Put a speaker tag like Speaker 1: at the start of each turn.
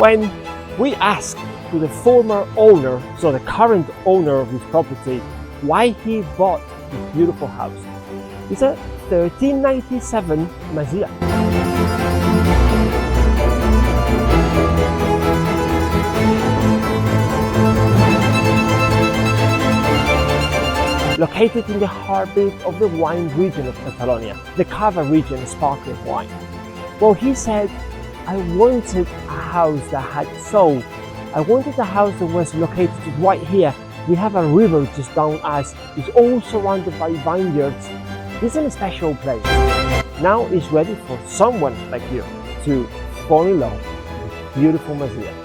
Speaker 1: When we asked to the former owner, so the current owner of this property, why he bought this beautiful house, it's a 1397 Masia. Located in the heartbeat of the wine region of Catalonia, the Cava region of sparkling wine. Well, he said, I wanted a house that had soul. I wanted a house that was located right here. We have a river just down us. It's all surrounded by vineyards. This is a special place. Now it's ready for someone like you to fall in love with beautiful Masia.